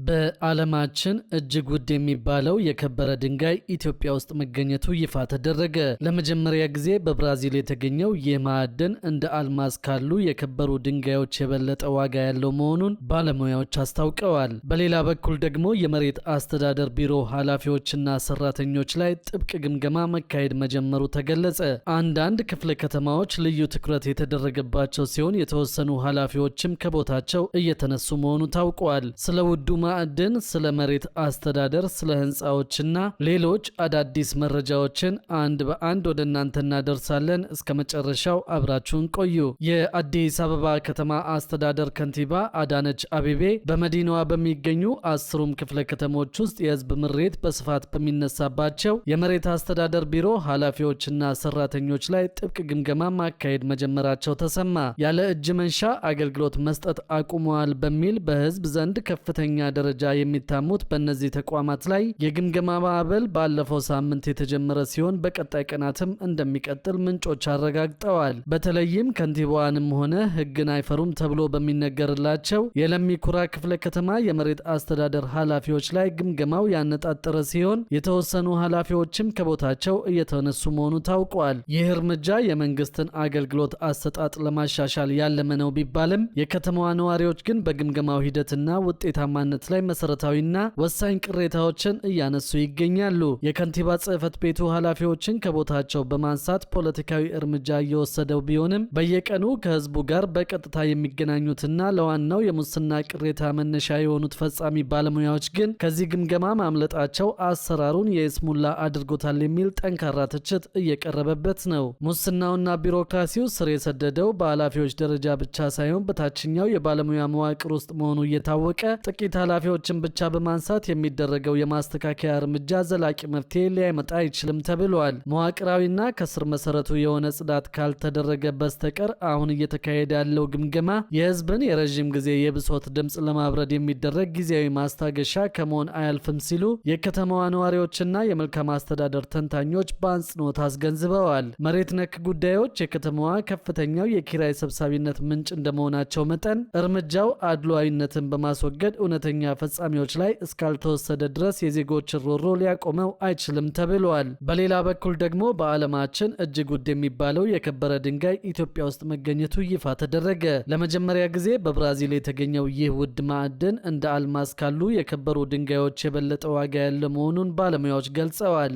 በዓለማችን እጅግ ውድ የሚባለው የከበረ ድንጋይ ኢትዮጵያ ውስጥ መገኘቱ ይፋ ተደረገ። ለመጀመሪያ ጊዜ በብራዚል የተገኘው ይህ ማዕድን እንደ አልማዝ ካሉ የከበሩ ድንጋዮች የበለጠ ዋጋ ያለው መሆኑን ባለሙያዎች አስታውቀዋል። በሌላ በኩል ደግሞ የመሬት አስተዳደር ቢሮ ኃላፊዎችና ሰራተኞች ላይ ጥብቅ ግምገማ መካሄድ መጀመሩ ተገለጸ። አንዳንድ ክፍለ ከተማዎች ልዩ ትኩረት የተደረገባቸው ሲሆን የተወሰኑ ኃላፊዎችም ከቦታቸው እየተነሱ መሆኑ ታውቋል። ስለ ውዱ ማዕድን፣ ስለ መሬት አስተዳደር፣ ስለ ህንፃዎችና ሌሎች አዳዲስ መረጃዎችን አንድ በአንድ ወደ እናንተ እናደርሳለን። እስከ መጨረሻው አብራችሁን ቆዩ። የአዲስ አበባ ከተማ አስተዳደር ከንቲባ አዳነች አቤቤ በመዲናዋ በሚገኙ 10ሩም ክፍለ ከተሞች ውስጥ የህዝብ ምሬት በስፋት በሚነሳባቸው የመሬት አስተዳደር ቢሮ ኃላፊዎችና ሰራተኞች ላይ ጥብቅ ግምገማ ማካሄድ መጀመራቸው ተሰማ። ያለ እጅ መንሻ አገልግሎት መስጠት አቁመዋል በሚል በህዝብ ዘንድ ከፍተኛ ደረጃ የሚታሙት በእነዚህ ተቋማት ላይ የግምገማ ማዕበል ባለፈው ሳምንት የተጀመረ ሲሆን በቀጣይ ቀናትም እንደሚቀጥል ምንጮች አረጋግጠዋል። በተለይም ከንቲባዋንም ሆነ ህግን አይፈሩም ተብሎ በሚነገርላቸው የለሚ ኩራ ክፍለ ከተማ የመሬት አስተዳደር ኃላፊዎች ላይ ግምገማው ያነጣጠረ ሲሆን የተወሰኑ ኃላፊዎችም ከቦታቸው እየተነሱ መሆኑ ታውቋል። ይህ እርምጃ የመንግስትን አገልግሎት አሰጣጥ ለማሻሻል ያለመ ነው ቢባልም የከተማዋ ነዋሪዎች ግን በግምገማው ሂደትና ውጤታማነት ላይ መሰረታዊና ወሳኝ ቅሬታዎችን እያነሱ ይገኛሉ። የከንቲባ ጽህፈት ቤቱ ኃላፊዎችን ከቦታቸው በማንሳት ፖለቲካዊ እርምጃ እየወሰደው ቢሆንም በየቀኑ ከህዝቡ ጋር በቀጥታ የሚገናኙትና ለዋናው የሙስና ቅሬታ መነሻ የሆኑት ፈጻሚ ባለሙያዎች ግን ከዚህ ግምገማ ማምለጣቸው አሰራሩን የይስሙላ አድርጎታል የሚል ጠንካራ ትችት እየቀረበበት ነው። ሙስናውና ቢሮክራሲው ስር የሰደደው በኃላፊዎች ደረጃ ብቻ ሳይሆን በታችኛው የባለሙያ መዋቅር ውስጥ መሆኑ እየታወቀ ጥቂት ኃላፊዎችን ብቻ በማንሳት የሚደረገው የማስተካከያ እርምጃ ዘላቂ መፍትሄ ሊያመጣ አይችልም ተብሏል። መዋቅራዊና ከስር መሰረቱ የሆነ ጽዳት ካልተደረገ በስተቀር አሁን እየተካሄደ ያለው ግምገማ የህዝብን የረዥም ጊዜ የብሶት ድምፅ ለማብረድ የሚደረግ ጊዜያዊ ማስታገሻ ከመሆን አያልፍም ሲሉ የከተማዋ ነዋሪዎችና የመልካም አስተዳደር ተንታኞች በአጽንኦት አስገንዝበዋል። መሬት ነክ ጉዳዮች የከተማዋ ከፍተኛው የኪራይ ሰብሳቢነት ምንጭ እንደመሆናቸው መጠን እርምጃው አድሏዊነትን በማስወገድ እውነተኛ ፈጻሚዎች ላይ እስካልተወሰደ ድረስ የዜጎች ሮሮ ሊያቆመው አይችልም ተብሏል። በሌላ በኩል ደግሞ በዓለማችን እጅግ ውድ የሚባለው የከበረ ድንጋይ ኢትዮጵያ ውስጥ መገኘቱ ይፋ ተደረገ። ለመጀመሪያ ጊዜ በብራዚል የተገኘው ይህ ውድ ማዕድን እንደ አልማዝ ካሉ የከበሩ ድንጋዮች የበለጠ ዋጋ ያለ መሆኑን ባለሙያዎች ገልጸዋል።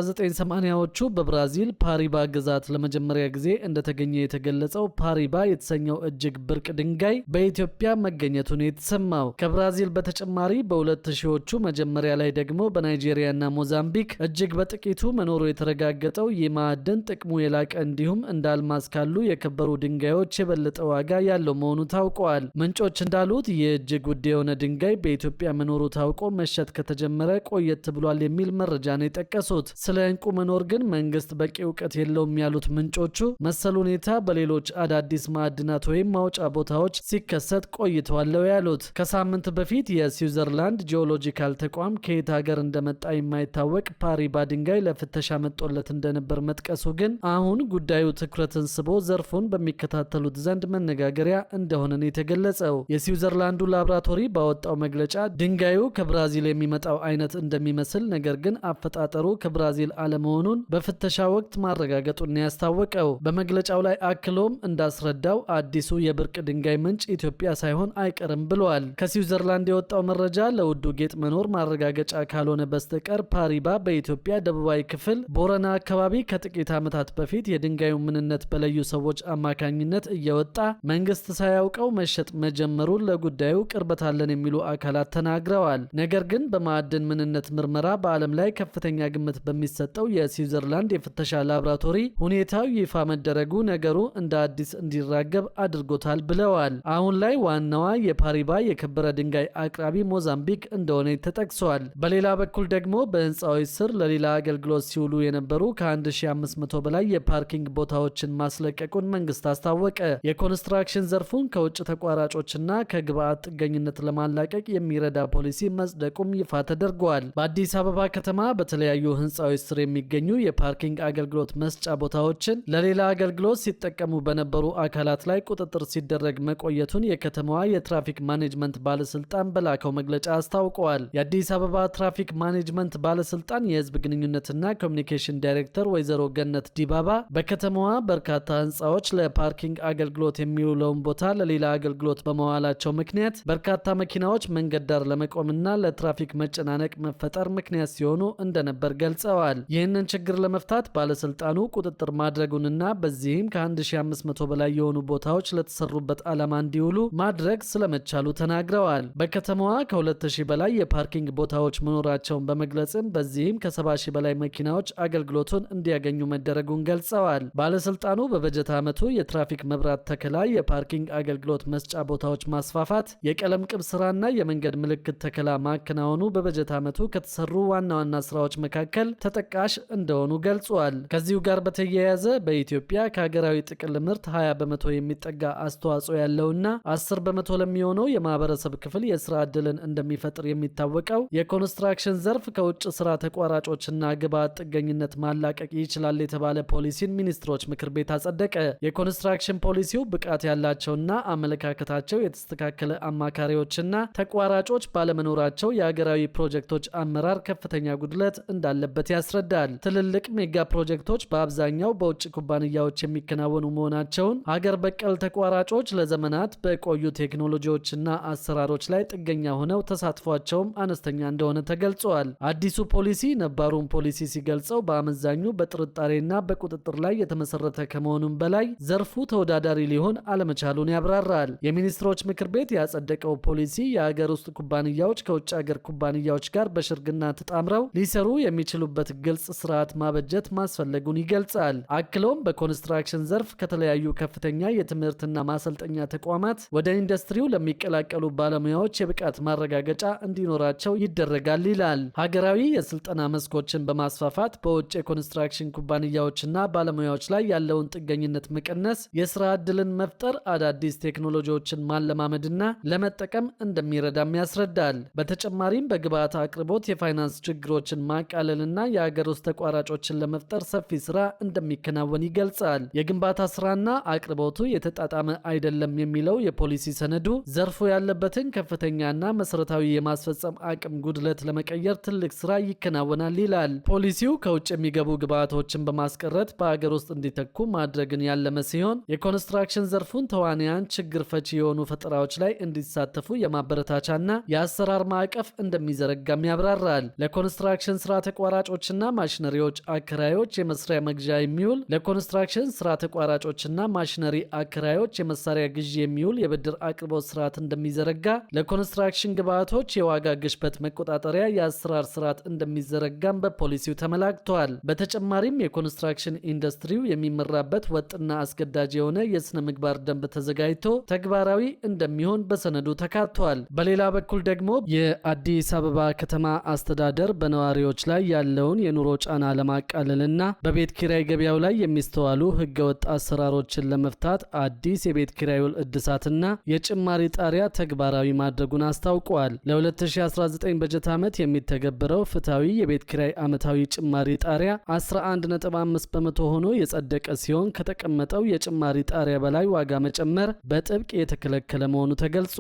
በ1980ዎቹ በብራዚል ፓሪባ ግዛት ለመጀመሪያ ጊዜ እንደተገኘ የተገለጸው ፓሪባ የተሰኘው እጅግ ብርቅ ድንጋይ በኢትዮጵያ መገኘቱን የተሰማው ከብራዚል በተጨማሪ በ2000ዎቹ መጀመሪያ ላይ ደግሞ በናይጄሪያና ሞዛምቢክ እጅግ በጥቂቱ መኖሩ የተረጋገጠው ይህ ማዕድን ጥቅሙ የላቀ እንዲሁም እንደ አልማዝ ካሉ የከበሩ ድንጋዮች የበለጠ ዋጋ ያለው መሆኑ ታውቋል። ምንጮች እንዳሉት ይህ እጅግ ውድ የሆነ ድንጋይ በኢትዮጵያ መኖሩ ታውቆ መሸጥ ከተጀመረ ቆየት ብሏል የሚል መረጃ ነው የጠቀሱት። ስለ እንቁ መኖር ግን መንግስት በቂ እውቀት የለውም ያሉት ምንጮቹ መሰል ሁኔታ በሌሎች አዳዲስ ማዕድናት ወይም ማውጫ ቦታዎች ሲከሰት ቆይተዋል ያሉት ከሳምንት በፊት የስዊዘርላንድ ጂኦሎጂካል ተቋም ከየት ሀገር እንደመጣ የማይታወቅ ፓሪባ ድንጋይ ለፍተሻ መጦለት እንደነበር መጥቀሱ ግን አሁን ጉዳዩ ትኩረትን ስቦ ዘርፉን በሚከታተሉት ዘንድ መነጋገሪያ እንደሆነ ነው የተገለጸው። የስዊዘርላንዱ ላብራቶሪ ባወጣው መግለጫ ድንጋዩ ከብራዚል የሚመጣው አይነት እንደሚመስል ነገር ግን አፈጣጠሩ ከብራዚል አለመሆኑን በፍተሻ ወቅት ማረጋገጡን ያስታወቀው። በመግለጫው ላይ አክሎም እንዳስረዳው አዲሱ የብርቅ ድንጋይ ምንጭ ኢትዮጵያ ሳይሆን አይቀርም ብለዋል። ከስዊዘርላንድ የወጣው መረጃ ለውዱ ጌጥ መኖር ማረጋገጫ ካልሆነ በስተቀር ፓሪባ በኢትዮጵያ ደቡባዊ ክፍል ቦረና አካባቢ ከጥቂት ዓመታት በፊት የድንጋዩ ምንነት በለዩ ሰዎች አማካኝነት እየወጣ መንግስት ሳያውቀው መሸጥ መጀመሩን ለጉዳዩ ቅርበት አለን የሚሉ አካላት ተናግረዋል። ነገር ግን በማዕድን ምንነት ምርመራ በዓለም ላይ ከፍተኛ ግምት በሚሰጠው የስዊዘርላንድ የፍተሻ ላብራቶሪ ሁኔታው ይፋ መደረጉ ነገሩ እንደ አዲስ እንዲራገብ አድርጎታል ብለዋል። አሁን ላይ ዋናዋ የፓሪባ የከበረ ድንጋይ አቅራቢ ሞዛምቢክ እንደሆነ ተጠቅሷል። በሌላ በኩል ደግሞ በህንፃዎች ስር ለሌላ አገልግሎት ሲውሉ የነበሩ ከ1500 በላይ የፓርኪንግ ቦታዎችን ማስለቀቁን መንግስት አስታወቀ። የኮንስትራክሽን ዘርፉን ከውጭ ተቋራጮችና ከግብአት ጥገኝነት ለማላቀቅ የሚረዳ ፖሊሲ መጽደቁም ይፋ ተደርጓል። በአዲስ አበባ ከተማ በተለያዩ ህንፃዎች ስር የሚገኙ የፓርኪንግ አገልግሎት መስጫ ቦታዎችን ለሌላ አገልግሎት ሲጠቀሙ በነበሩ አካላት ላይ ቁጥጥር ሲደረግ መቆየቱን የከተማዋ የትራፊክ ማኔጅመንት ባለስልጣን በላከው መግለጫ አስታውቀዋል። የአዲስ አበባ ትራፊክ ማኔጅመንት ባለስልጣን የህዝብ ግንኙነትና ኮሚኒኬሽን ዳይሬክተር ወይዘሮ ገነት ዲባባ በከተማዋ በርካታ ህንፃዎች ለፓርኪንግ አገልግሎት የሚውለውን ቦታ ለሌላ አገልግሎት በመዋላቸው ምክንያት በርካታ መኪናዎች መንገድ ዳር ለመቆምና ለትራፊክ መጨናነቅ መፈጠር ምክንያት ሲሆኑ እንደነበር ገልጸዋል። ይህንን ችግር ለመፍታት ባለስልጣኑ ቁጥጥር ማድረጉንና በዚህም ከ1500 በላይ የሆኑ ቦታዎች ለተሰሩበት ዓላማ እንዲውሉ ማድረግ ስለመቻሉ ተናግረዋል። በከተማዋ ከ2000 በላይ የፓርኪንግ ቦታዎች መኖራቸውን በመግለጽም በዚህም ከ70,000 በላይ መኪናዎች አገልግሎቱን እንዲያገኙ መደረጉን ገልጸዋል። ባለስልጣኑ በበጀት ዓመቱ የትራፊክ መብራት ተከላ፣ የፓርኪንግ አገልግሎት መስጫ ቦታዎች ማስፋፋት፣ የቀለም ቅብ ስራና የመንገድ ምልክት ተከላ ማከናወኑ በበጀት ዓመቱ ከተሰሩ ዋና ዋና ስራዎች መካከል ተጠቃሽ እንደሆኑ ገልጿል። ከዚሁ ጋር በተያያዘ በኢትዮጵያ ከሀገራዊ ጥቅል ምርት 20 በመቶ የሚጠጋ አስተዋጽኦ ያለውና 10 በመቶ ለሚሆነው የማህበረሰብ ክፍል የስራ ዕድልን እንደሚፈጥር የሚታወቀው የኮንስትራክሽን ዘርፍ ከውጭ ስራ ተቋራጮችና ግብዓት ጥገኝነት ማላቀቅ ይችላል የተባለ ፖሊሲን ሚኒስትሮች ምክር ቤት አጸደቀ። የኮንስትራክሽን ፖሊሲው ብቃት ያላቸውና አመለካከታቸው የተስተካከለ አማካሪዎችና ተቋራጮች ባለመኖራቸው የሀገራዊ ፕሮጀክቶች አመራር ከፍተኛ ጉድለት እንዳለበት ያስረዳል። ትልልቅ ሜጋ ፕሮጀክቶች በአብዛኛው በውጭ ኩባንያዎች የሚከናወኑ መሆናቸውን፣ ሀገር በቀል ተቋራጮች ለዘመናት በቆዩ ቴክኖሎጂዎችና አሰራሮች ላይ ጥገኛ ሆነው ተሳትፏቸውም አነስተኛ እንደሆነ ተገልጿል። አዲሱ ፖሊሲ ነባሩን ፖሊሲ ሲገልጸው በአመዛኙ በጥርጣሬና በቁጥጥር ላይ የተመሰረተ ከመሆኑም በላይ ዘርፉ ተወዳዳሪ ሊሆን አለመቻሉን ያብራራል። የሚኒስትሮች ምክር ቤት ያጸደቀው ፖሊሲ የሀገር ውስጥ ኩባንያዎች ከውጭ ሀገር ኩባንያዎች ጋር በሽርግና ተጣምረው ሊሰሩ የሚችሉበት ግልጽ ስርዓት ማበጀት ማስፈለጉን ይገልጻል። አክሎም በኮንስትራክሽን ዘርፍ ከተለያዩ ከፍተኛ የትምህርትና ማሰልጠኛ ተቋማት ወደ ኢንዱስትሪው ለሚቀላቀሉ ባለሙያዎች የብቃት ማረጋገጫ እንዲኖራቸው ይደረጋል ይላል። ሀገራዊ የስልጠና መስኮችን በማስፋፋት በውጭ የኮንስትራክሽን ኩባንያዎችና ባለሙያዎች ላይ ያለውን ጥገኝነት መቀነስ፣ የስራ ዕድልን መፍጠር፣ አዳዲስ ቴክኖሎጂዎችን ማለማመድና ለመጠቀም እንደሚረዳም ያስረዳል። በተጨማሪም በግብዓት አቅርቦት የፋይናንስ ችግሮችን ማቃለልና የሀገር ውስጥ ተቋራጮችን ለመፍጠር ሰፊ ስራ እንደሚከናወን ይገልጻል። የግንባታ ስራና አቅርቦቱ የተጣጣመ አይደለም የሚለው የፖሊሲ ሰነዱ ዘርፉ ያለበትን ከፍተኛና መሰረታዊ የማስፈጸም አቅም ጉድለት ለመቀየር ትልቅ ስራ ይከናወናል ይላል። ፖሊሲው ከውጭ የሚገቡ ግብዓቶችን በማስቀረት በሀገር ውስጥ እንዲተኩ ማድረግን ያለመ ሲሆን የኮንስትራክሽን ዘርፉን ተዋንያን ችግር ፈቺ የሆኑ ፈጠራዎች ላይ እንዲሳተፉ የማበረታቻና የአሰራር ማዕቀፍ እንደሚዘረጋም ያብራራል። ለኮንስትራክሽን ስራ ተቋራጮችና ማሽነሪዎች አከራዮች የመስሪያ መግዣ የሚውል፣ ለኮንስትራክሽን ስራ ተቋራጮችና ማሽነሪ አከራዮች የመሳሪያ ግዢ የሚውል የብድር አቅርቦት ስርዓት እንደሚዘረጋ፣ ለኮንስትራክሽን ግብዓቶች የዋጋ ግሽበት መቆጣጠሪያ የአሰራር ስርዓት እንደሚዘረጋም በፖሊሲው ተመላክቷል። በተጨማሪም የኮንስትራክሽን ኢንዱስትሪው የሚመራበት ወጥና አስገዳጅ የሆነ የስነ ምግባር ደንብ ተዘጋጅቶ ተግባራዊ እንደሚሆን በሰነዱ ተካቷል። በሌላ በኩል ደግሞ የአዲስ አበባ ከተማ አስተዳደር በነዋሪዎች ላይ ያለውን የኑሮ ጫና ለማቃለልና በቤት ኪራይ ገበያው ላይ የሚስተዋሉ ህገወጥ አሰራሮችን ለመፍታት አዲስ የቤት ኪራይ ውል እድሳትና የጭማሪ ጣሪያ ተግባራዊ ማድረጉን አስታውቋል። ለ2019 በጀት ዓመት የሚተገበረው ፍትሐዊ የቤት ኪራይ ዓመታዊ ጭማሪ ጣሪያ 11.5 በመቶ ሆኖ የጸደቀ ሲሆን ከተቀመጠው የጭማሪ ጣሪያ በላይ ዋጋ መጨመር በጥብቅ የተከለከለ መሆኑ ተገልጿል።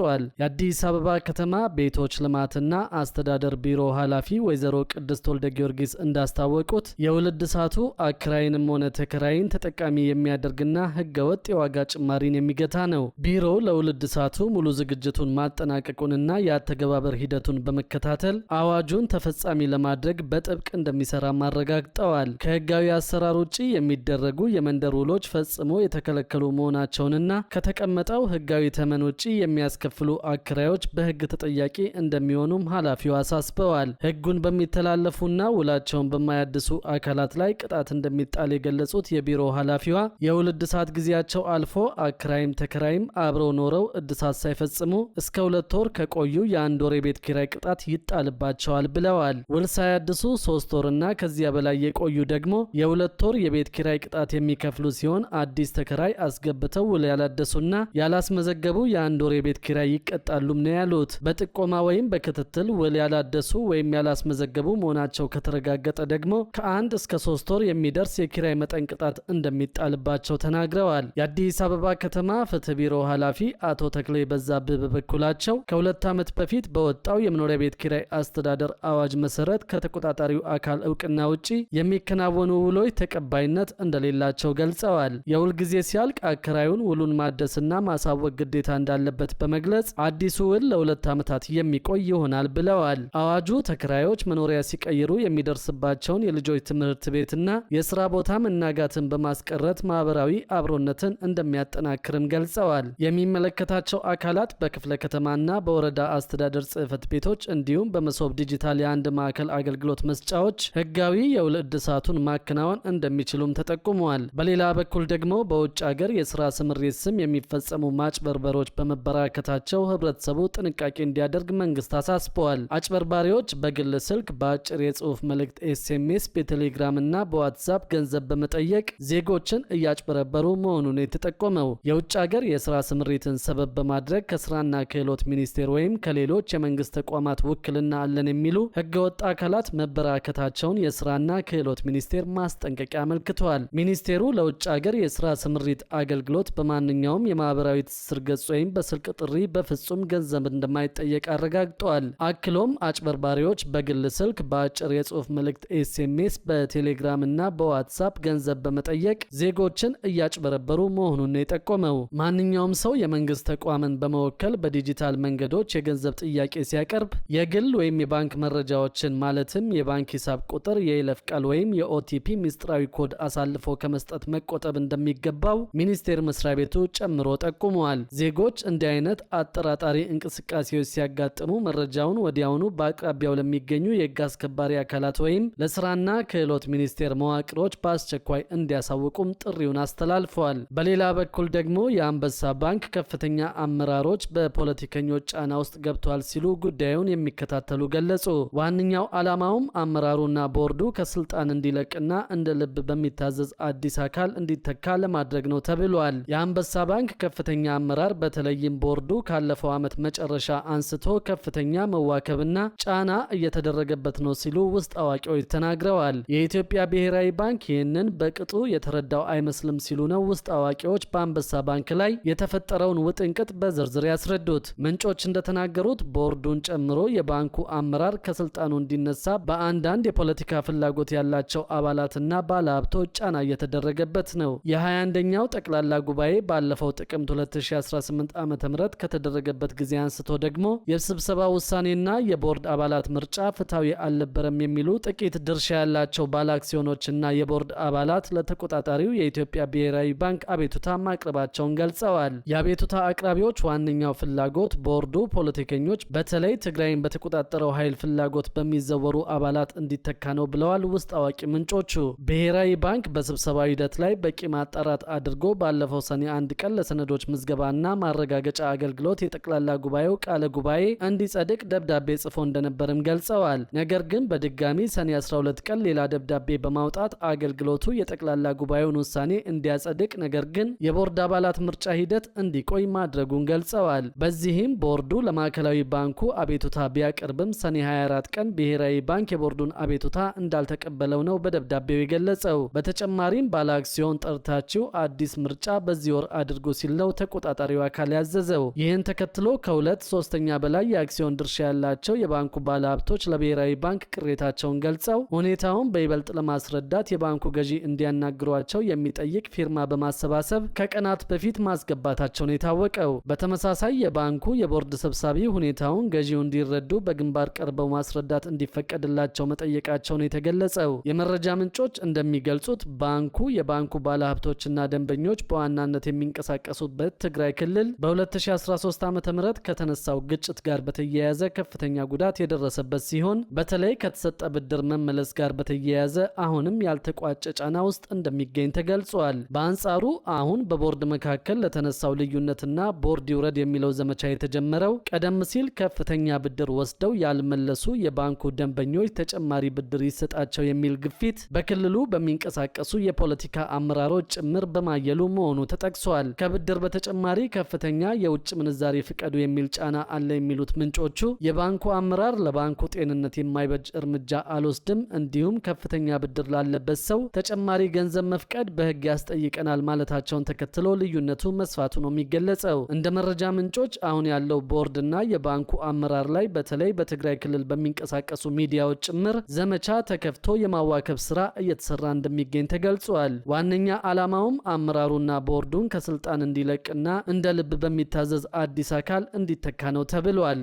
የአዲስ አበባ ከተማ ቤቶች ልማትና አስተዳደር ቢሮ ኃላፊ ወይዘሮ ቅድስት ወልደ ጊዮርጊስ እንዳስታወቁት የውል እድሳቱ አከራይንም ሆነ ተከራይን ተጠቃሚ የሚያደርግና ህገወጥ የዋጋ ጭማሪን የሚገታ ነው። ቢሮው ለውል እድሳቱ ሙሉ ዝግጅቱን ማጠናቀቁንና የአተገባበር ሂደቱን በመከታተል አዋጁን ተፈጻሚ ለማድረግ በጥብቅ እንደሚሰራ ማረጋግጠዋል። ከህጋዊ አሰራር ውጪ የሚደረጉ የመንደር ውሎች ፈጽሞ የተከለከሉ መሆናቸውንና ከተቀመጠው ህጋዊ ተመን ውጪ የሚያስከፍሉ አከራዮች በህግ ተጠያቂ እንደሚሆኑም ኃላፊው አሳስበዋል። ህጉን በሚተላለፉና ውላቸውን በማያድሱ አካላት ላይ ቅጣት እንደሚጣል የገለጹት የቢሮ ኃላፊዋ የውል እድሳት ጊዜያቸው አልፎ አከራይም ተከራይም አብረው ኖረው እድሳት ሳይፈጽሙ እስከ 2 ወር ከቆዩ የ1 ወር የቤት ኪራይ ቅጣት ይጣልባቸዋል ብለዋል። ውል ሳያድሱ 3 ወርና ከዚያ በላይ የቆዩ ደግሞ የ2 ወር የቤት ኪራይ ቅጣት የሚከፍሉ ሲሆን አዲስ ተከራይ አስገብተው ውል ያላደሱና ያላስመዘገቡ የ1 ወር የቤት ኪራይ ይቀጣሉም ነው ያሉት። በጥቆማ ወይም በክትትል ውል ያላደሱ ወይም ያላስመዘገቡ መሆናቸው ከተረጋገጠ ደግሞ ከ1 እስከ 3 ወር የሚደርስ የኪራይ መጠን ቅጣት እንደሚጣልባቸው ተናግረዋል። የአዲስ አበባ ከተማ ፍትህ ቢሮ ኃላፊ አቶ ተክሌ በዛብህ በበኩላቸው ከ2 ዓመት በፊት በወጣው የመኖሪያ ቤት ኪራይ አስተዳደር አዋጅ መሰረት ከተቆጣጣሪው አካል እውቅና ውጪ የሚከናወኑ ውሎች ተቀባይነት እንደሌላቸው ገልጸዋል። የውል ጊዜ ሲያልቅ አከራዩን ውሉን ማደስና ማሳወቅ ግዴታ እንዳለበት በመግለጽ አዲሱ ውል ለ2 ዓመታት የሚቆይ ይሆናል ብለዋል። አዋጁ ተከራዮች መኖሪያ ሲቀይሩ የሚደርስባቸውን የልጆች ትምህርት ቤትና የስራ ቦታ መናጋትን በማስቀረት ማህበራዊ አብሮነትን እንደሚያጠናክርም ገልጸዋል። የሚመለከታቸው አካላት በክፍለ ከተማና በወረዳ አስተዳደር ጽሕፈት ቤቶች እንዲሁም በመሶብ ዲጂታል የአንድ ማዕከል አገልግሎት መስጫዎች ህጋዊ የውል እድሳቱን ማከናወን እንደሚችሉም ተጠቁመዋል። በሌላ በኩል ደግሞ በውጭ ሀገር የስራ ስምሪት ስም የሚፈጸሙ ማጭበርበሮች በመበራከታቸው ህብረተሰቡ ጥንቃቄ እንዲያደርግ መንግስት አሳስበዋል። አጭበርባሪዎች በግል ስልክ፣ በአጭር የጽሁፍ መልእክት ኤስኤምኤስ፣ በቴሌግራም እና በዋትሳፕ ገንዘብ በመጠየቅ ዜጎችን እያጭበረበሩ መሆኑን የተጠቆመው የውጭ ሀገር የስራ ስምሪትን ሰበብ በማድረግ ከስራና ክህሎት ሚኒስቴር ወይም ከሌሎች የመንግስት ተቋማት ውክልና አለን የሚሉ ህገወጥ አካላት መበራከታቸውን የስራና ክህሎት ሚኒስቴር ማስጠንቀቂያ አመልክተዋል። ሚኒስቴሩ ለውጭ ሀገር የስራ ስምሪት አገልግሎት በማንኛውም የማህበራዊ ትስስር ገጽ ወይም በስልክ ጥሪ በፍጹም ገንዘብ እንደማይጠየቅ አረጋግጠዋል። አክሎም አጭበርባሪዎች በግል ስልክ፣ በአጭር የጽሁፍ መልእክት ኤስኤምኤስ፣ በቴሌግራም እና በዋትሳፕ ገንዘብ በመጠየቅ ዜጎችን እያጭበረበሩ መሆኑን የጠቆመው ማንኛውም ሰው የመንግስት ተቋምን በመወከል በዲጂታል መንገዶች የገንዘብ ጥያቄ ሲያቀርብ የግል ወይም የባንክ መረጃዎችን ማለትም የባንክ ሂሳብ ቁጥር፣ የይለፍ ቃል ወይም የኦቲፒ ሚስጥራዊ ኮድ አሳልፎ ከመስጠት መቆጠብ እንደሚገባው ሚኒስቴር መስሪያ ቤቱ ጨምሮ ጠቁመዋል። ዜጎች እንዲህ አይነት አጠራጣሪ እንቅስቃሴዎች ሲያጋጥሙ መረጃውን ወዲያውኑ በአቅራቢያው ለሚገኙ የህግ አስከባሪ አካላት ወይም ለስራና ክህሎት ሚኒስቴር መዋቅሮች በአስቸኳይ እንዲያሳውቁም ጥሪውን አስተላልፈዋል። በሌላ በኩል ደግሞ የአንበሳ ባንክ ከፍተኛ አመራሮች በፖለቲከኞች ጫና ውስጥ ገብተዋል ሲሉ ጉዳዩን የሚከታተሉ ገለጹ። ዋነኛው ዓላማውም አመራሩና ቦርዱ ከስልጣን እንዲለቅና እንደ ልብ በሚታዘዝ አዲስ አካል እንዲተካ ለማድረግ ነው ተብሏል። የአንበሳ ባንክ ከፍተኛ አመራር በተለይም ቦርዱ ካለፈው ዓመት መጨረሻ አንስቶ ከፍተኛ መዋከብና ጫና እየተደረገበት ነው ሲሉ ውስጥ አዋቂዎች ተናግረዋል። የኢትዮጵያ ብሔራዊ ባንክ ይህንን በቅጡ የተረዳው አይመስልም ሲሉ ነው ውስጥ አዋቂዎች በአንበሳ ባንክ ላይ የተፈጠረውን ውጥንቅጥ በዝርዝር ያስረዱት። ምንጮች እንደተናገሩት ቦርዱን ጨምሮ የባንኩ አመራር ከስልጣኑ እንዲነሳ በአንዳንድ የፖለቲካ ፍላጎት ያላቸው አባላትና ባለሀብቶች ጫና እየተደረገበት ነው። የ21ኛው ጠቅላላ ጉባኤ ባለፈው ጥቅምት 2018 ዓ.ም ከተደረገበት ጊዜ አንስቶ ደግሞ የስብሰባ ውሳኔና የቦርድ አባላት ምርጫ ፍትሐዊ አልነበረም የሚሉ ጥቂት ድርሻ ያላቸው ባለ አክሲዮኖችና የቦርድ አባላት ለተቆጣጣሪው የኢትዮጵያ ብሔራዊ ባንክ አቤቱታ ማቅረባቸውን ገልጸዋል። የአቤቱታ አቅራቢዎች ዋነኛው ፍላጎት ቦርዱ ፖለቲከኞች በተለይ ትግራይን በተቆጣጠረው ኃይል ፍላጎት በሚዘወሩ አባላት እንዲተካ ነው ብለዋል ውስጥ አዋቂ ምንጮቹ። ብሔራዊ ባንክ በስብሰባው ሂደት ላይ በቂ ማጣራት አድርጎ ባለፈው ሰኔ 1 ቀን ለሰነዶች ምዝገባና ማረጋገጫ አገልግሎት የጠቅላላ ጉባኤው ቃለ ጉባኤ እንዲጸድቅ ደብዳቤ ጽፎ እንደነበርም ገልጸዋል። ነገር ግን በድጋሚ ሰኔ 12 ቀን ሌላ ደብዳቤ በማውጣት አገልግሎቱ የጠቅላላ ጉባኤውን ውሳኔ እንዲያጸድቅ ነገር ግን የቦርድ አባላት ምርጫ ሂደት እንዲቆይ ማድረጉን ገልጸዋል። በዚህም ቦርዱ ለማዕከላዊ ባንኩ አቤቱታ ቢያቀርብም ሰኔ 24 ቀን ብሔራዊ ባንክ የቦርዱን አቤቱታ እንዳልተቀበለው ነው በደብዳቤው የገለጸው። በተጨማሪም ባለ አክሲዮን ጠርታችሁ አዲስ ምርጫ በዚህ ወር አድርጎ ሲል ነው ተቆጣጣሪው አካል ያዘዘው። ይህን ተከትሎ ከ2/3 በላይ የአክሲዮን ድርሻ ያላቸው የባንኩ ባለሀብቶች ለብሔራዊ ባንክ ቅሬታቸውን ገልጸው ሁኔታውን በይበልጥ ለማስረዳት የባንኩ ገዢ እንዲያናግሯቸው የሚጠይቅ ፊርማ በማሰባሰብ ከቀናት በፊት ማስገባታቸውን የታወቀው። በተመሳሳይ የባንኩ የቦርድ ሰብሳቢ ሁኔታውን ገዢው እንዲረዱ በግንባር ቀርበው ማስረዳት እንዲፈቀድላቸው መጠየቃቸውን የተገለጸው። የመረጃ ምንጮች እንደሚገልጹት ባንኩ የባንኩ ባለሀብቶችና ደንበኞች በዋናነት የሚንቀሳቀሱበት ትግራይ ክልል በ2013 ዓ.ም ከተነሳው ግጭት ጋር በተያያዘ ከፍተኛ ጉዳት የደረሰበት ሲሆን በተለይ ከተሰጠ ብድር መመለስ ጋር በተያያዘ አሁንም ያልተቋጨ ጫና ውስጥ እንደሚገኝ ተገልጿል። በአንጻሩ አሁን በቦርድ መካከል ለተነሳው ልዩነትና ቦርድ ይውረድ የሚለው ዘመቻ የተጀመረው ቀደም ሲል ከፍተኛ ብድር ወስደው ያልመለሱ የባንኩ ደንበኞች ተጨማሪ ብድር ይሰጣቸው የሚል ግፊት በክልሉ በሚንቀሳቀሱ የፖለቲካ አመራሮች ጭምር በማየሉ መሆኑ ተጠቅሷል። ከብድር በተጨማሪ ከፍተኛ የውጭ ምንዛሪ ፍቀዱ የሚል ጫና አለ የሚሉት ምንጮቹ የባንኩ አመራር ለባንኩ ጤንነት የማይበጅ እርምጃ አልወስድም፣ እንዲሁም ከፍተኛ ብድር ላለበት ሰው ተጨማሪ ገንዘብ መፍቀድ በሕግ ያስጠይቀናል ማለታቸውን ተከትሎ ልዩነቱ መስፋቱ ነው የሚገለጸው። እንደ መረጃ ምንጮች አሁን ያለው ቦርድና የባንኩ አመራር ላይ በተለይ በትግራይ ክልል በሚንቀሳቀሱ ሚዲያዎች ጭምር ዘመቻ ተከፍቶ የማዋከብ ስራ እየተሰራ እንደሚገኝ ተገልጿል። ዋነኛ ዓላማውም አመራሩና ቦርዱን ከስልጣን እንዲለቅና እንደ ልብ በሚታዘዝ አዲስ አካል እንዲተካ ነው ተብሏል።